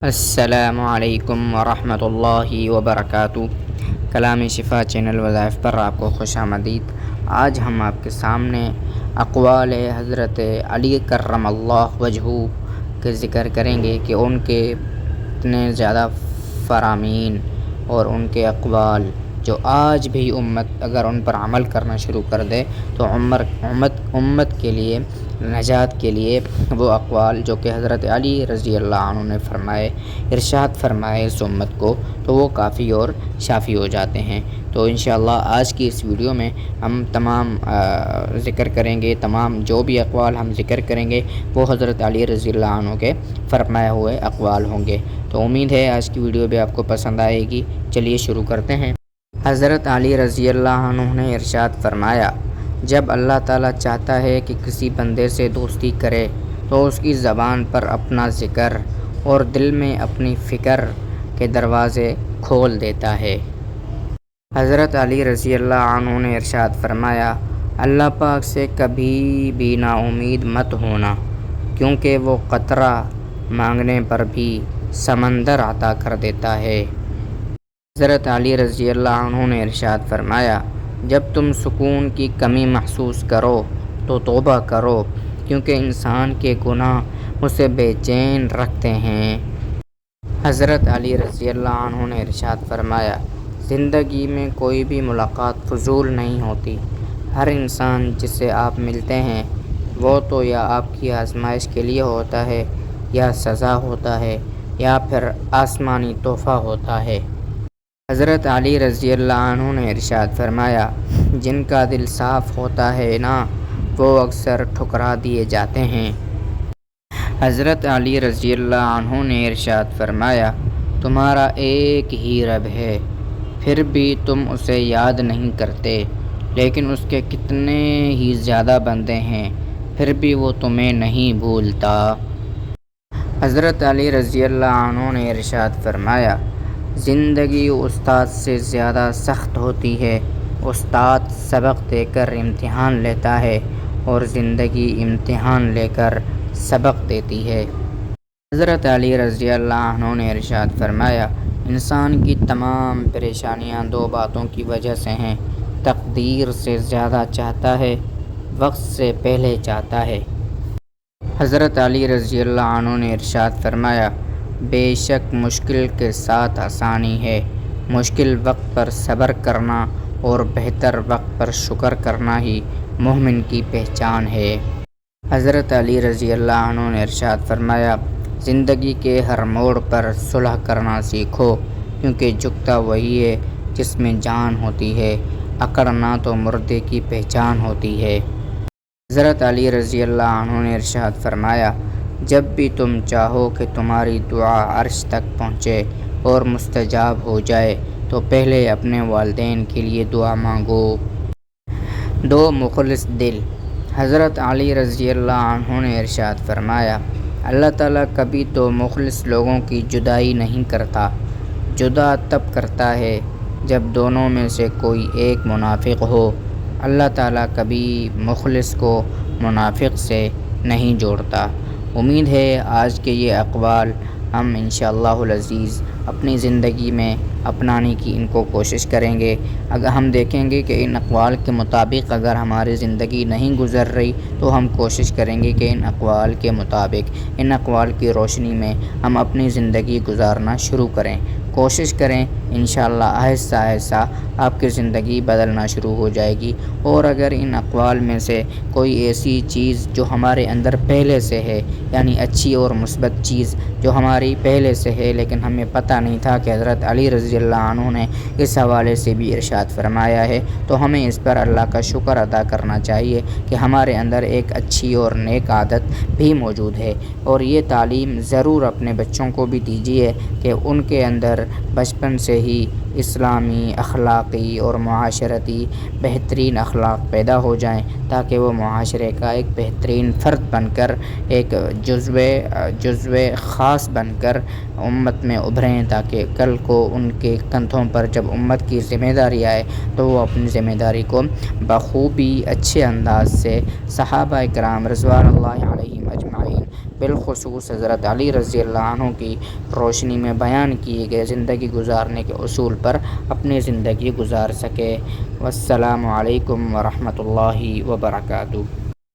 السلام علیکم ورحمۃ اللہ وبرکاتہ۔ کلام شفا چینل وظائف پر آپ کو خوش آمدید۔ آج ہم آپ کے سامنے اقوال حضرت علی کرم اللہ وجہہ کے ذکر کریں گے کہ ان کے اتنے زیادہ فرامین اور ان کے اقوال جو آج بھی امت اگر ان پر عمل کرنا شروع کر دے تو امت کے لیے نجات کے لیے وہ اقوال جو کہ حضرت علی رضی اللہ عنہ نے فرمائے ارشاد فرمائے اس امت کو تو وہ کافی اور شافی ہو جاتے ہیں۔ تو انشاءاللہ آج کی اس ویڈیو میں ہم تمام ذکر کریں گے، تمام جو بھی اقوال ہم ذکر کریں گے وہ حضرت علی رضی اللہ عنہ کے فرمائے ہوئے اقوال ہوں گے۔ تو امید ہے آج کی ویڈیو بھی آپ کو پسند آئے گی۔ چلیے شروع کرتے ہیں۔ حضرت علی رضی اللہ عنہ نے ارشاد فرمایا، جب اللہ تعالیٰ چاہتا ہے کہ کسی بندے سے دوستی کرے تو اس کی زبان پر اپنا ذکر اور دل میں اپنی فکر کے دروازے کھول دیتا ہے۔ حضرت علی رضی اللہ عنہ نے ارشاد فرمایا، اللہ پاک سے کبھی بھی نا امید مت ہونا، کیونکہ وہ قطرہ مانگنے پر بھی سمندر عطا کر دیتا ہے۔ حضرت علی رضی اللہ عنہ نے ارشاد فرمایا، جب تم سکون کی کمی محسوس کرو تو توبہ کرو، کیونکہ انسان کے گناہ اسے بے چین رکھتے ہیں۔ حضرت علی رضی اللہ عنہ نے ارشاد فرمایا، زندگی میں کوئی بھی ملاقات فضول نہیں ہوتی۔ ہر انسان جس سے آپ ملتے ہیں وہ تو یا آپ کی آزمائش کے لیے ہوتا ہے، یا سزا ہوتا ہے، یا پھر آسمانی تحفہ ہوتا ہے۔ حضرت علی رضی اللہ عنہ نے ارشاد فرمایا، جن کا دل صاف ہوتا ہے نا وہ اکثر ٹھکرا دیے جاتے ہیں۔ حضرت علی رضی اللہ عنہ نے ارشاد فرمایا، تمہارا ایک ہی رب ہے، پھر بھی تم اسے یاد نہیں کرتے، لیکن اس کے کتنے ہی زیادہ بندے ہیں، پھر بھی وہ تمہیں نہیں بھولتا۔ حضرت علی رضی اللہ عنہ نے ارشاد فرمایا، زندگی استاد سے زیادہ سخت ہوتی ہے۔ استاد سبق دے کر امتحان لیتا ہے اور زندگی امتحان لے کر سبق دیتی ہے۔ حضرت علی رضی اللہ عنہ نے ارشاد فرمایا، انسان کی تمام پریشانیاں دو باتوں کی وجہ سے ہیں، تقدیر سے زیادہ چاہتا ہے، وقت سے پہلے چاہتا ہے۔ حضرت علی رضی اللہ عنہ نے ارشاد فرمایا، بے شک مشکل کے ساتھ آسانی ہے، مشکل وقت پر صبر کرنا اور بہتر وقت پر شکر کرنا ہی مومن کی پہچان ہے۔ حضرت علی رضی اللہ عنہ نے ارشاد فرمایا، زندگی کے ہر موڑ پر صلح کرنا سیکھو، کیونکہ جھکتا وہی ہے جس میں جان ہوتی ہے، اکڑنا تو مردے کی پہچان ہوتی ہے۔ حضرت علی رضی اللہ عنہ نے ارشاد فرمایا، جب بھی تم چاہو کہ تمہاری دعا عرش تک پہنچے اور مستجاب ہو جائے تو پہلے اپنے والدین کے لیے دعا مانگو۔ دو مخلص دل۔ حضرت علی رضی اللہ عنہ نے ارشاد فرمایا، اللہ تعالیٰ کبھی دو مخلص لوگوں کی جدائی نہیں کرتا، جدا تب کرتا ہے جب دونوں میں سے کوئی ایک منافق ہو۔ اللہ تعالیٰ کبھی مخلص کو منافق سے نہیں جوڑتا۔ امید ہے آج کے یہ اقوال ہم انشاءاللہ العزیز اپنی زندگی میں اپنانے کی ان کو کوشش کریں گے۔ اگر ہم دیکھیں گے کہ ان اقوال کے مطابق اگر ہماری زندگی نہیں گزر رہی تو ہم کوشش کریں گے کہ ان اقوال کے مطابق ان اقوال کی روشنی میں ہم اپنی زندگی گزارنا شروع کریں۔ کوشش کریں، انشاءاللہ آہستہ آہستہ آپ کی زندگی بدلنا شروع ہو جائے گی۔ اور اگر ان اقوال میں سے کوئی ایسی چیز جو ہمارے اندر پہلے سے ہے، یعنی اچھی اور مثبت چیز جو ہماری پہلے سے ہے لیکن ہمیں پتہ نہیں تھا کہ حضرت علی رضی اللہ عنہ نے اس حوالے سے بھی ارشاد فرمایا ہے، تو ہمیں اس پر اللہ کا شکر ادا کرنا چاہیے کہ ہمارے اندر ایک اچھی اور نیک عادت بھی موجود ہے۔ اور یہ تعلیم ضرور اپنے بچوں کو بھی دیجیے کہ ان کے اندر بچپن سے ہی اسلامی، اخلاقی اور معاشرتی بہترین اخلاق پیدا ہو جائیں، تاکہ وہ معاشرے کا ایک بہترین فرد بن کر، ایک جزو خاص بن کر امت میں ابھریں، تاکہ کل کو ان کے کندھوں پر جب امت کی ذمہ داری آئے تو وہ اپنی ذمہ داری کو بخوبی اچھے انداز سے صحابہ کرام رضوان اللہ علیہم اجمعین بالخصوص حضرت علی رضی اللہ عنہ کی روشنی میں بیان کیے گئے زندگی گزارنے کے اصول پر اپنی زندگی گزار سکے۔ والسلام علیکم ورحمۃ اللہ وبرکاتہ۔